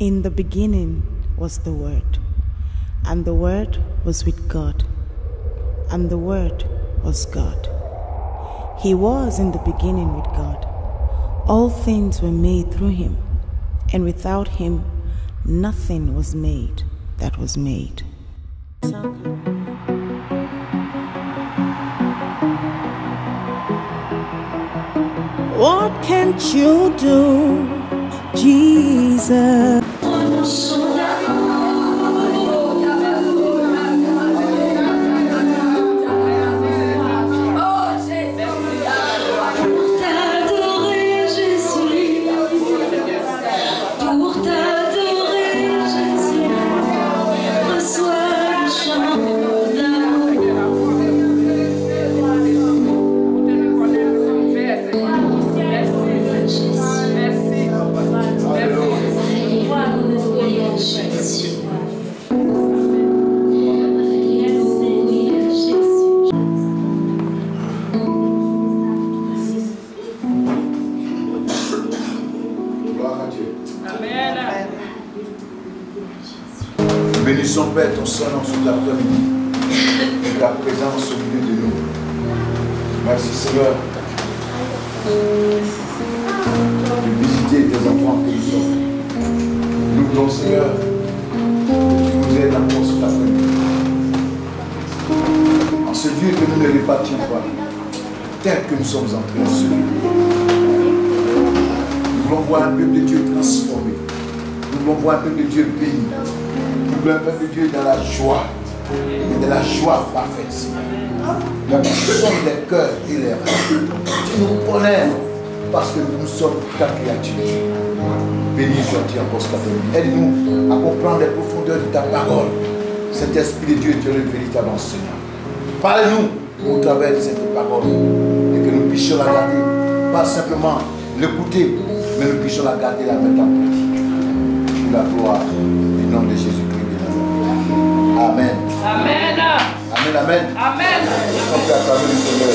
In the beginning was the Word, and the Word was with God, and the Word was God. He was in the beginning with God. All things were made through him, and without him nothing was made that was made. What can't you do, Jesus? Bénissons, Père, ton Saint-Nom sur l'après-midi, ta présence au milieu de nous. Merci, Seigneur, de visiter tes enfants que nous sommes. Nous voulons, Seigneur, que tu nous aides encore cet après-midi. En ce Dieu que nous ne répartions pas, tel que nous sommes entrés en ce lieu. Nous voulons voir un peuple de Dieu transformé. Nous voulons voir un peuple de Dieu béni. Nous voulons un peuple de Dieu dans la joie, et de la joie parfaite, Seigneur. La passion des cœurs et les reins. Tu nous connais parce que nous sommes ta créature. Béni sois-tu encore cet après-midi. Aide-nous à comprendre les profondeurs de ta parole. Cet esprit de Dieu, tu es le véritable enseignant. Parle-nous au travers de cette parole et que nous puissions la garder, pas simplement l'écouter, mais nous puissions la garder, la mettre en pratique. Pour la gloire du nom de Jésus-Christ. Amen. Amen. Amen, amen. Amen. On peut acclamer le Seigneur.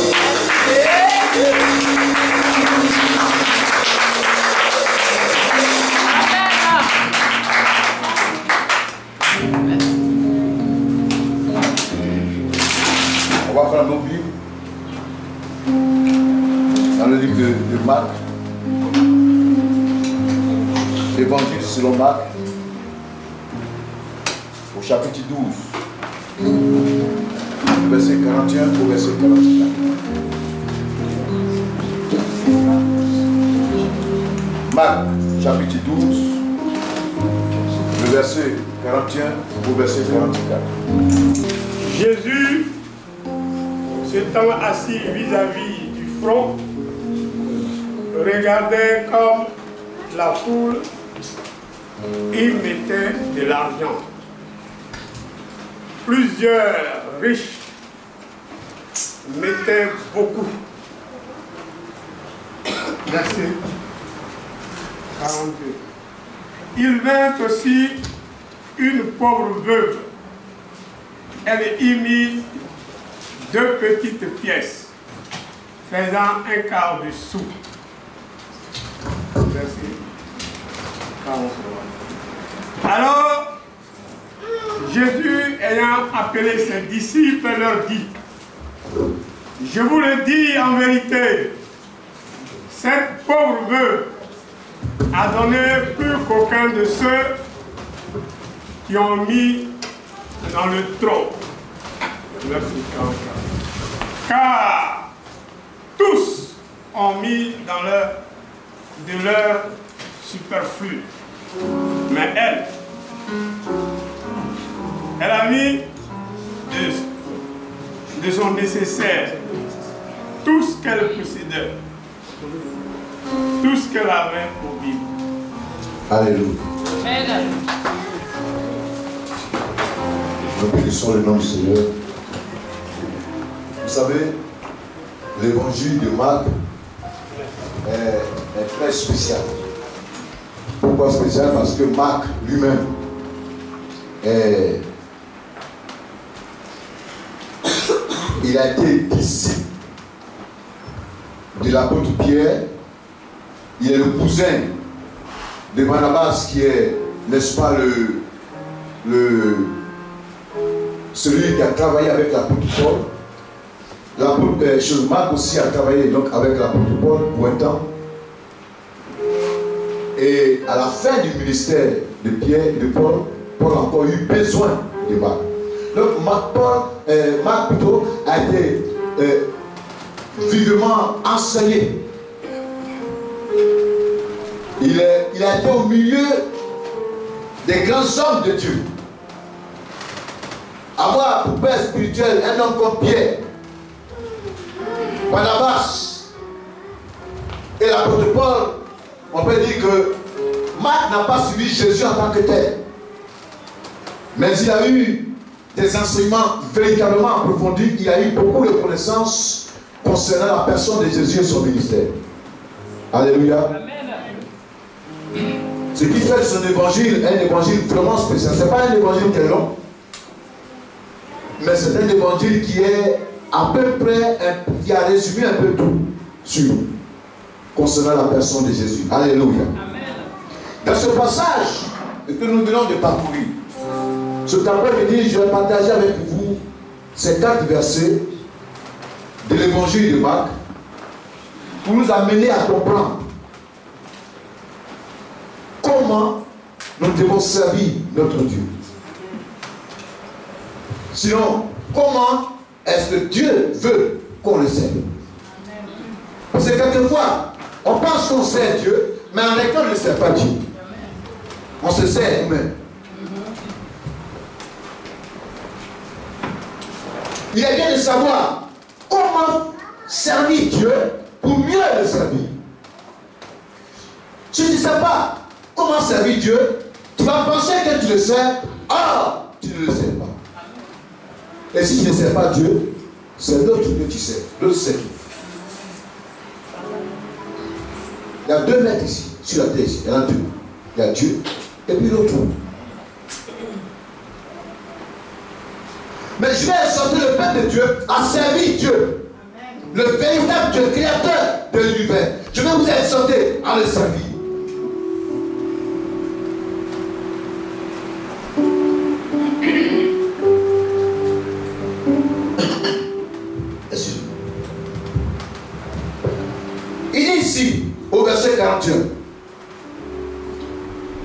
On va prendre nos Bibles dans le livre de Marc. L'évangile selon Marc, au chapitre 12, verset 41 au verset 44. Marc, chapitre 12, le verset 41 au verset 44. Jésus, s'étant assis vis-à-vis du front, regardait comme la foule y mettait de l'argent. Plusieurs riches mettaient beaucoup. Verset 42. Il vint aussi une pauvre veuve. Elle y mit 2 petites pièces, faisant un quart de sou. Verset 43. Alors, Jésus, ayant appelé ses disciples, leur dit: je vous le dis en vérité, cette pauvre veuve a donné plus qu'aucun de ceux qui ont mis dans le trône. Verset 44. Car tous ont mis dans de leur superflu, mais elle a mis de son nécessaire tout ce qu'elle possédait, tout ce qu'elle avait pour vivre. Alléluia. Amen. Nous bénissons le nom du Seigneur. Vous savez, l'évangile de Marc est très spécial. Pourquoi spécial? Parce que Marc lui-même il a été disciple de l'apôtre Pierre. Il est le cousin de Barnabas qui est n'est-ce pas, celui qui a travaillé avec l'apôtre Paul. Marc aussi a travaillé donc avec l'apôtre Paul pour un temps. Et à la fin du ministère de Pierre et de Paul, Paul a encore eu besoin de Marc. Donc Marc plutôt a été vivement enseigné. Il a été au milieu des grands hommes de Dieu. Avoir pour père spirituel un homme comme Pierre, Barnabas et l'apôtre Paul, on peut dire que Marc n'a pas suivi Jésus en tant que tel. Mais il a eu des enseignements véritablement approfondis. Il a eu beaucoup de connaissances concernant la personne de Jésus et son ministère. Alléluia. Ce qui fait de son évangile un évangile vraiment spécial. Ce n'est pas un évangile qui est long, mais c'est un évangile qui est à peu près, qui a résumé un peu tout sur concernant la personne de Jésus. Alléluia. Dans ce passage que nous venons de parcourir, cet après-midi, je vais partager avec vous ces 4 versets de l'évangile de Marc pour nous amener à comprendre comment nous devons servir notre Dieu. Sinon, comment est-ce que Dieu veut qu'on le serve? Parce que quelquefois, on pense qu'on sert Dieu, mais en réalité, on ne sert pas Dieu. On se sert nous-mêmes. Il est bien de savoir comment servir Dieu pour mieux le servir. Si tu ne sais pas comment servir Dieu, tu vas penser que tu le sers, or tu ne le sers pas. Et si tu ne sers pas Dieu, c'est l'autre que tu sers. L'autre c'est qui? Il y a 2 maîtres ici, sur la terre ici. Il y en a 2. Il y a Dieu et puis l'autre. Mais je vais exhorter le peuple de Dieu à servir Dieu. Le véritable Dieu, créateur de l'univers. Je vais vous exhorter à le servir. Il dit ici, au verset 41,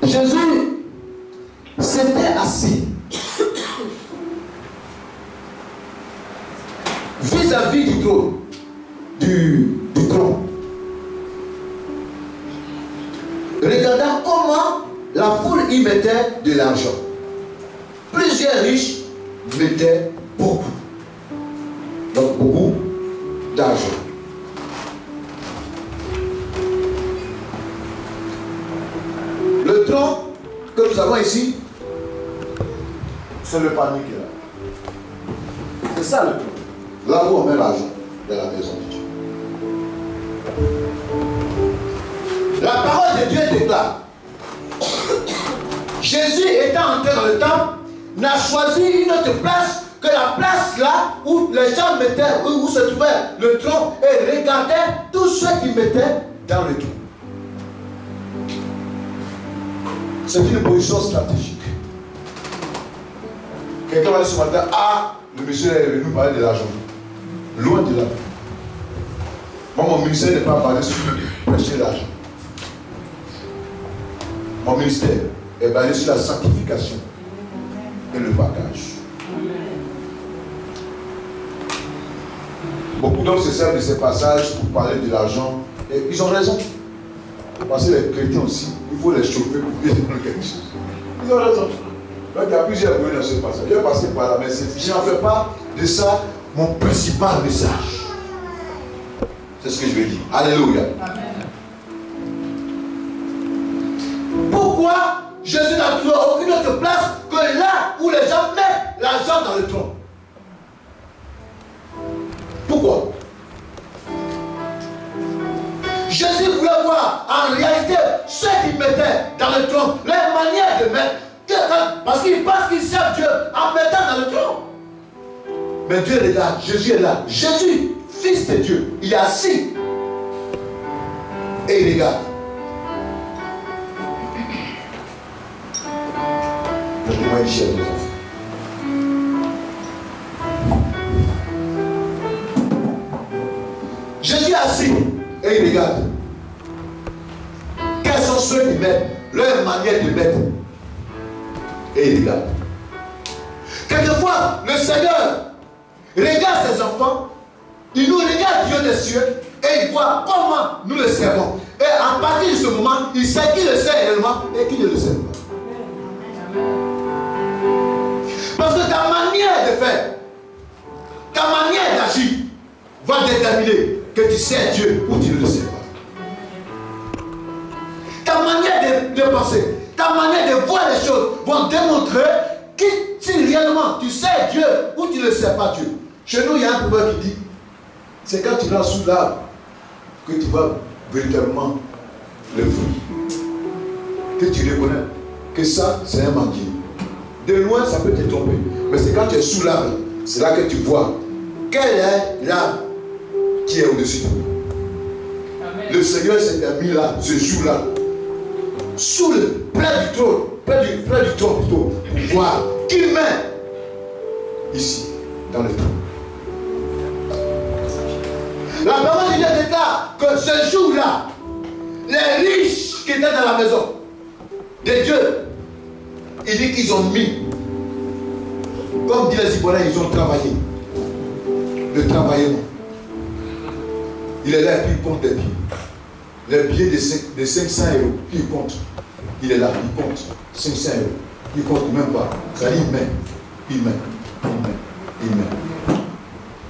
Jésus s'était assis vis-à-vis du trône, du trône, regardant comment la foule y mettait de l'argent. Plusieurs riches mettaient beaucoup, donc beaucoup d'argent. Le trône que nous avons ici, c'est le panier qui est là. C'est ça le trône. Là où on met l'argent de la maison de Dieu. La parole de Dieu déclare, Jésus étant entré dans le temple, n'a choisi une autre place que la place là où les gens mettaient, où se trouvait le trône, et regardait tous ceux qui mettaient dans le trône. C'est une position stratégique. Quelqu'un va dire ce matin, ah, le monsieur est venu parler de l'argent. Loin de là. Moi, mon ministère n'est pas basé sur prêcher l'argent. Mon ministère est basé sur la sanctification et le partage. Beaucoup d'hommes se servent de ces passages pour parler de l'argent. Et ils ont raison. Parce que les chrétiens aussi, il faut les chauffer pour qu'ils donnent quelque chose. Ils ont raison. Donc il y a plusieurs bruits dans ce passage. Je vais passer par là, mais je n'en fais pas de ça mon principal message. C'est ce que je vais dire. Alléluia. Amen. Pourquoi Jésus n'a trouvé aucune autre place que là où les gens mettent l'argent dans le trône? Pourquoi? Jésus voulait voir en réalité ceux qui mettaient dans le trône, leur manière de mettre, parce qu'ils pensent qu'ils servent Dieu en mettant dans le trône. Mais Dieu regarde, Jésus est là. Jésus, fils de Dieu, il est assis. Et il regarde. Donnez-moi une chaise, mes enfants. Jésus est assis et il regarde. Quels sont ceux qui mettent leur manière de mettre? Et il regarde. Quelquefois, le Seigneur regarde ses enfants, il nous regarde Dieu des cieux et il voit comment nous le servons. Et à partir de ce moment, il sait qui le sert réellement et qui ne le sert pas. Parce que ta manière de faire, ta manière d'agir va déterminer que tu sais Dieu ou tu ne le sais pas. Ta manière de penser, ta manière de voir les choses vont démontrer si réellement tu sais Dieu ou tu ne sais pas Dieu. Chez nous, il y a un proverbe qui dit, c'est quand tu vas sous l'arbre que tu vois véritablement le fruit. Que tu reconnais que ça, c'est un manguier. De loin, ça peut te tromper. Mais c'est quand tu es sous l'arbre, c'est là que tu vois quel est l'arbre qui est au-dessus de toi. Le Seigneur s'est mis là, ce jour-là, sous le près du trône, près du trône plutôt, pour voir qui met ici, dans le trône. La parole de Dieu déclare que ce jour-là, les riches qui étaient dans la maison de Dieu, il dit qu'ils ont mis, comme dit les Ivoiriens, ils ont travaillé. Le travaillement. Il est là et puis il compte des billets. Les billets de 500 €, puis il compte. Il est là, il compte 500 €. Il compte même pas. Ça dit, il met. Il met. Il met. Il met.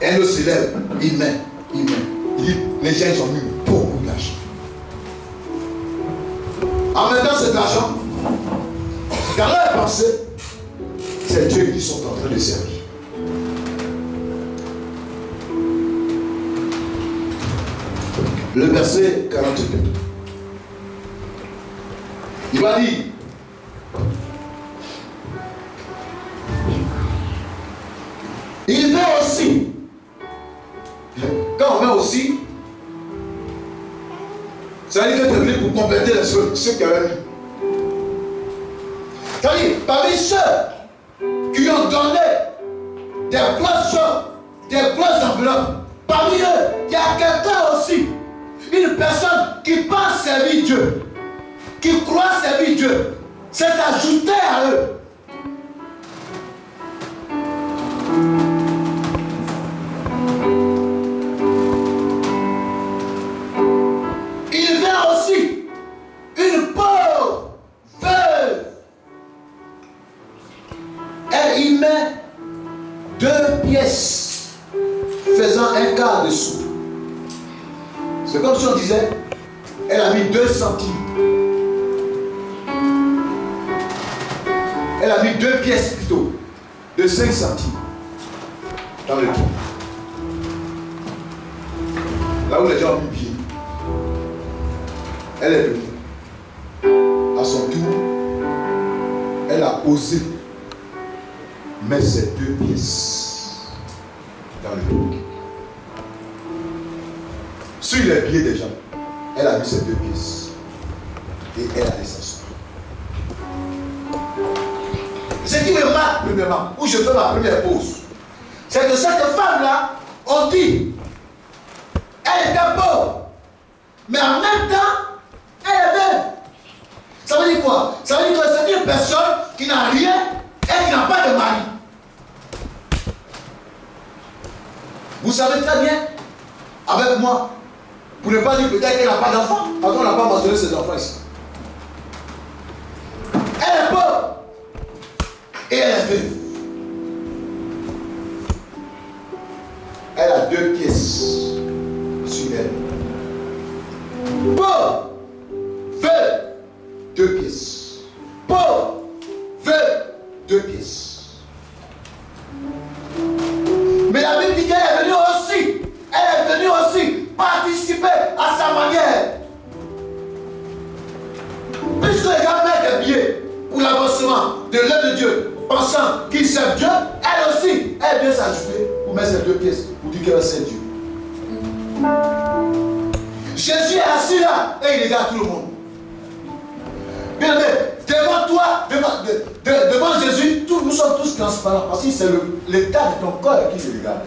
Elle le célèbre. Il met. Il met. Il dit, les gens ils ont mis beaucoup d'argent. En même temps, cet argent, dans leur pensée, c'est Dieu qui sont en train de servir. Le verset 42. Il va dire, il met aussi, quand on met aussi, ça veut dire que tu es venu pour compléter les ceux qui avaient mis. C'est-à-dire, parmi ceux qui ont donné des grosses enveloppes, parmi eux, il y a quelqu'un aussi, une personne qui pense servir Dieu, qui croit servir Dieu, c'est ajouté à eux. Il vient aussi une pauvre veuve et il met 2 pièces faisant un quart de sou. C'est comme si on disait, elle a mis 2 centimes. Elle a mis 2 pièces plutôt, de 5 centimes dans le trou. Là où les gens ont mis pied. Elle est venue. À son tour, elle a osé mettre ces 2 pièces dans le trou. Sur les pieds des gens, elle a mis ces 2 pièces et elle a laissé s'asseoir. Ce qui me marque premièrement, où je fais ma première pause, c'est que cette femme-là, on dit, elle était pauvre, mais en même temps, elle est belle. Ça veut dire quoi? Ça veut dire que c'est une personne qui n'a rien et qui n'a pas de mari. Vous savez très bien, avec moi, pour ne pas dire peut-être qu'elle n'a pas d'enfant, parce qu'on n'a pas mentionné ses enfants ici. Elle est pauvre et elle est veuve. Elle a 2 pièces sur elle. Pauvre, veuve, 2 pièces. Pauvre, veuve, 2 pièces. Mais la Bible dit qu'elle est venue aussi. Elle est venue aussi participer à sa manière. Puisque les gens mettent des billets pour l'avancement de l'œuvre de Dieu, pensant qu'ils servent Dieu, elle aussi, elle vient s'ajouter pour mettre ces 2 pièces, pour dire qu'elle sert Dieu. Jésus est assis là et il regarde tout le monde. Bien aimé, devant toi, devant Jésus, transparent parce que c'est l'état de ton cœur qui te regarde.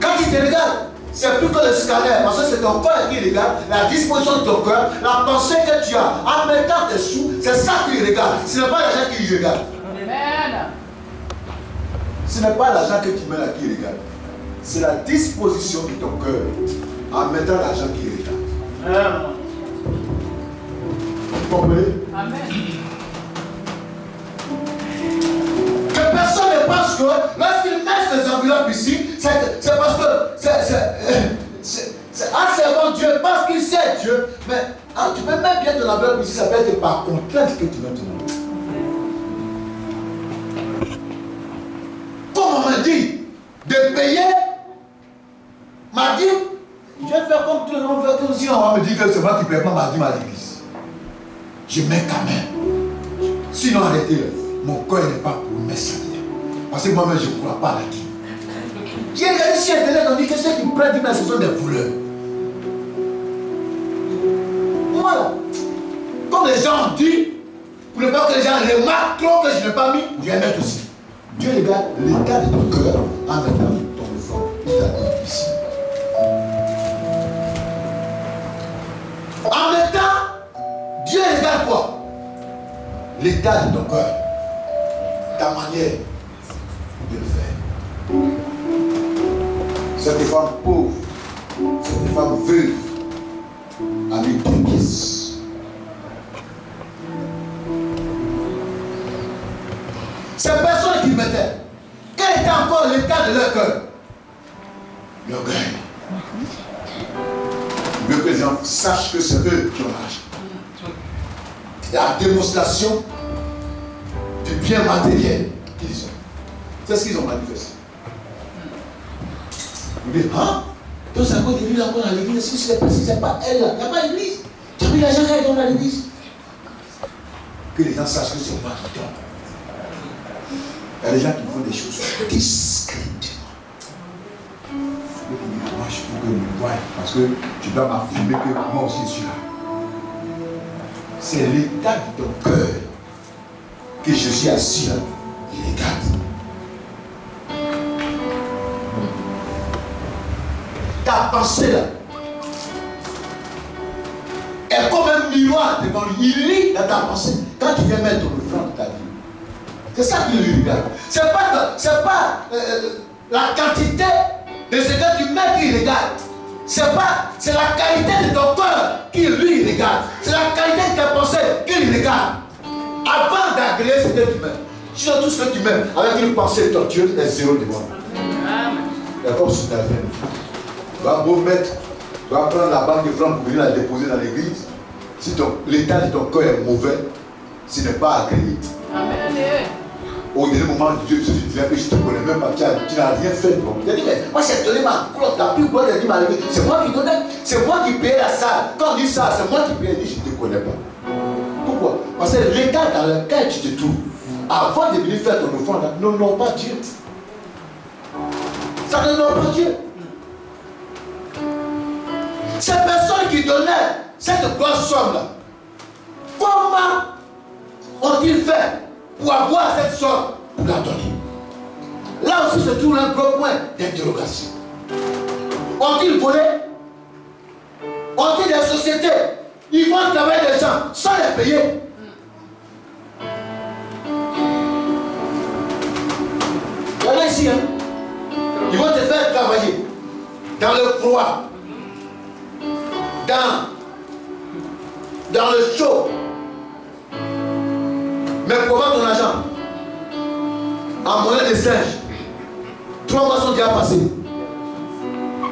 Quand il te regarde, c'est plus que le scanner, parce que c'est ton cœur qui regarde, la disposition de ton cœur, la pensée que tu as, en mettant tes sous, c'est ça qui regarde. Ce n'est pas l'argent qui regarde. Amen. Ce n'est pas l'argent que tu mets là qui regarde. C'est la disposition de ton cœur en mettant l'argent qui regarde. Vous comprenez? Amen. Que personne ne pense que lorsqu'il met ces enveloppes ici, c'est parce que c'est en servant Dieu, parce qu'il sait Dieu. Mais tu peux mettre bien ton enveloppe ici, ça peut être par contrainte que tu mets ton enveloppe. Comme on m'a dit de payer, m'a dit, je vais faire comme tout le monde fait, aussi on va me dire que c'est moi qui paye pas, m'a dit à l'église. Je mets quand même. Sinon arrêtez-le. Mon cœur n'est pas pour mettre ça dedans. Parce que moi-même je ne crois pas à la dîme. J'ai regardé sur Internet, on dit que ceux qui prennent 10 000, ce sont des voleurs. Voilà. Comme les gens ont dit, pour ne pas que les gens remarquent trop que je n'ai pas mis, je vais mettre aussi. Dieu regarde l'état de ton cœur en mettant ton effort. Il t'a dit ici. En mettant, Dieu regarde quoi? L'état de ton cœur. Ta manière de le faire. Cette femme pauvre, cette femme veuve, avec 2 pièces. Ces personnes qui mettaient, quel était encore l'état de leur cœur? L'orgueil. Il veut que les gens sachent que c'est eux qui ont l'argent. La démonstration du bien matériel qu'ils ont. C'est ce qu'ils ont manifesté. Vous dites, hein? Donc c'est à cause de lui encore dans l'église. Si c'est pas elle là, il n'y a pas l'église. Tu as vu l'argent qu'elle donne dans l'église? Que les gens sachent que c'est moi qui donne. Il y a des gens qui font des choses discrètement. Moi je peux que me voie parce que je dois m'affirmer que moi aussi je suis là. C'est l'état de ton cœur que je suis assis là. Il regarde. Ta pensée là est comme un miroir devant lui. Il lit dans ta pensée. Quand tu viens mettre ton offrande de ta vie, c'est ça qu'il lui regarde. C'est pas la quantité de ce que tu mets qu'il regarde. C'est la qualité de ton cœur qu'il lui regarde. C'est la qualité de tes pensées qu'il regarde. Avant d'agréer ce que tu mets. Sur tout ce que tu mets avec une pensée tortueuse est zéro devant. C'est comme si tu n'avais rien. Tu vas beau mettre, tu vas prendre la banque de francs pour venir la déposer dans l'église. Si l'état de ton cœur est mauvais, ce n'est pas agréé. Au dernier moment, Dieu se dit que je ne te connais même pas, tu n'as rien fait. Tu as dit, mais moi j'ai donné ma clotte, la plus grosse, c'est moi qui donnais, c'est moi qui payais la salle. Quand on dit ça, c'est moi qui payais, je ne te connais pas. Pourquoi? Parce que l'état dans lequel tu te trouves, avant de venir faire ton offrande, n'honore pas Dieu. Ça n'honore pas Dieu. Ces personnes qui donnaient cette grosse somme-là, comment ont-ils fait pour avoir cette somme pour la donner? Là aussi se trouve un gros point d'interrogation. Ont-ils volé? Ont-ils des sociétés? Ils vont travailler des gens sans les payer. Il y en a ici, hein? Ils vont te faire travailler dans le froid, dans le chaud. Mais pour avoir ton argent, en monnaie de singe, 3 mois sont déjà passés.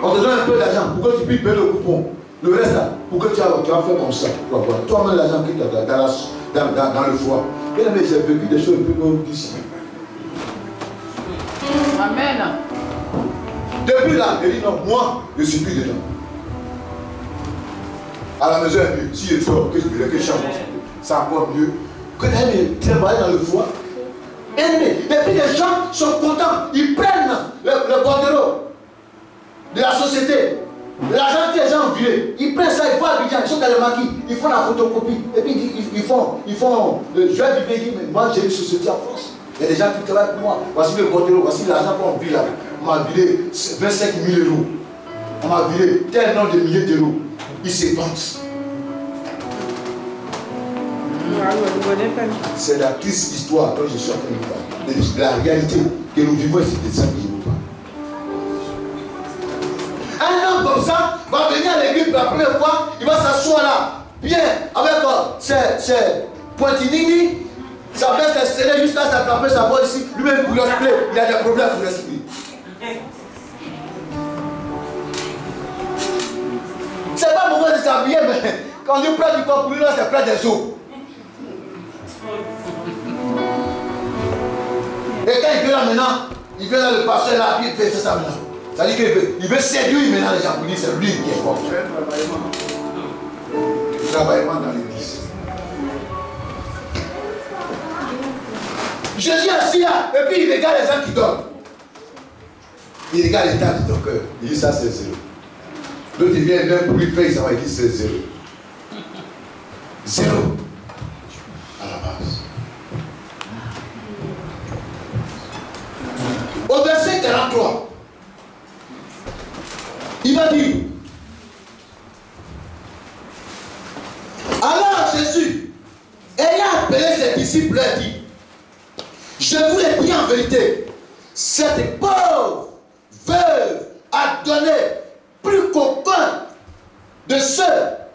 On te donne un peu d'argent pour que tu puisses payer le coupon. Le reste là, pour que tu vas faire comme ça. Toi-même l'argent qui est dans le foie. Mais j'ai vécu des choses un peu comme ici. Amen. Depuis là, il dit non, moi, je ne suis plus dedans. À la maison, si je sors, que je chante, c'est encore mieux que d'aller travailler dans le foie. Et puis les gens sont contents, ils prennent le bordereau de la société, l'argent que les gens ont viré, ils prennent ça, ils font Abidjan, ils sont dans le maquis, ils font la photocopie, et puis ils font je vais vivre, mais moi j'ai une société en France. Il y a des gens qui travaillent pour moi. Voici le bordereau, voici l'argent qu'on vit là. On m'a viré 25 000 euros. On m'a viré tel nombre de milliers d'euros. Ils se vantent. C'est la triste histoire dont je suis en train de parler. De la réalité que nous vivons ici, c'est ça que je vous parle. Un homme comme ça va venir à l'église pour la première fois, il va s'asseoir là, bien, avec ses pointinini, sa veste est serrée juste là, ça tapé sa voix ici, lui-même pour l'esprit, il a des problèmes pour l'esprit. C'est pas le moment de s'habiller, mais quand il prend du corps pour lui, là, c'est plein des os. Et quand il vient là maintenant, il vient là, le pasteur là, puis il fait ça maintenant. Ça dit qu'il veut séduire maintenant les gens pour dire c'est lui qui est fort. Le travaillement dans l'église. Jésus est assis là, et puis il regarde les gens qui dorment. Il regarde l'état de ton cœur. Il dit ça c'est zéro. L'autre il vient même pour lui payer, ça va dire c'est zéro. Zéro. À la base. Au verset 43, il va dire, alors Jésus, ayant appelé ses disciples, leur dit, je vous le dis en vérité, cette pauvre veuve a donné plus qu'aucun de ceux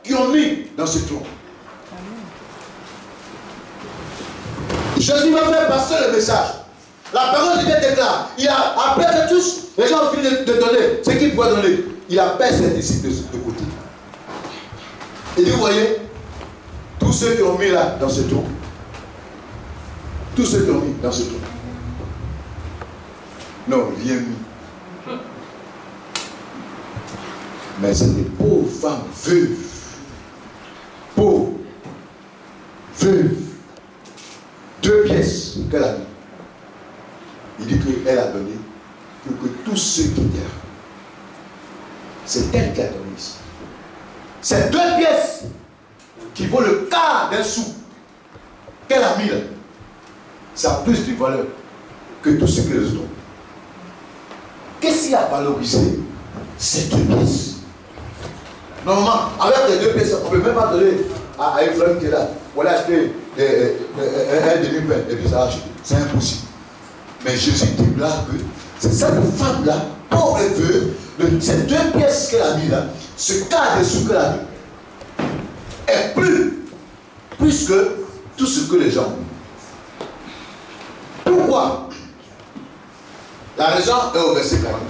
qui ont mis dans ce trône. Jésus va faire passer le message. La parole de Dieu déclare, il a appelé que tous, les gens ont fini de donner ce qu'ils pouvaient donner. Il appelle ses disciples de côté. Et dit, vous voyez, tous ceux qui ont mis là, dans ce trou, tous ceux qui ont mis dans ce trou, n'ont rien mis. Mais c'est des pauvres femmes veuves. Pauvres. Veuves. 2 pièces qu'elle a mis. Il dit qu'elle a donné pour que tous ceux qui étaient là. C'est elle qui a donné ici. C'est 2 pièces qui vaut le quart d'un sou qu'elle a mis là. Ça a plus de valeur que tout ce que les autres ont. Qu'est-ce qui a valorisé ces 2 pièces? Normalement, avec les 2 pièces, on ne peut même pas donner à une femme qui est là. On va acheter un demi-pain et puis ça va acheter. C'est impossible. Mais Jésus déclare que c'est cette femme-là, pauvre et veuve, ces 2 pièces qu'elle a mis là, ce quart de sous qu'elle a mis, est plus que tout ce que les gens ont mis. Pourquoi? La raison est au verset 44.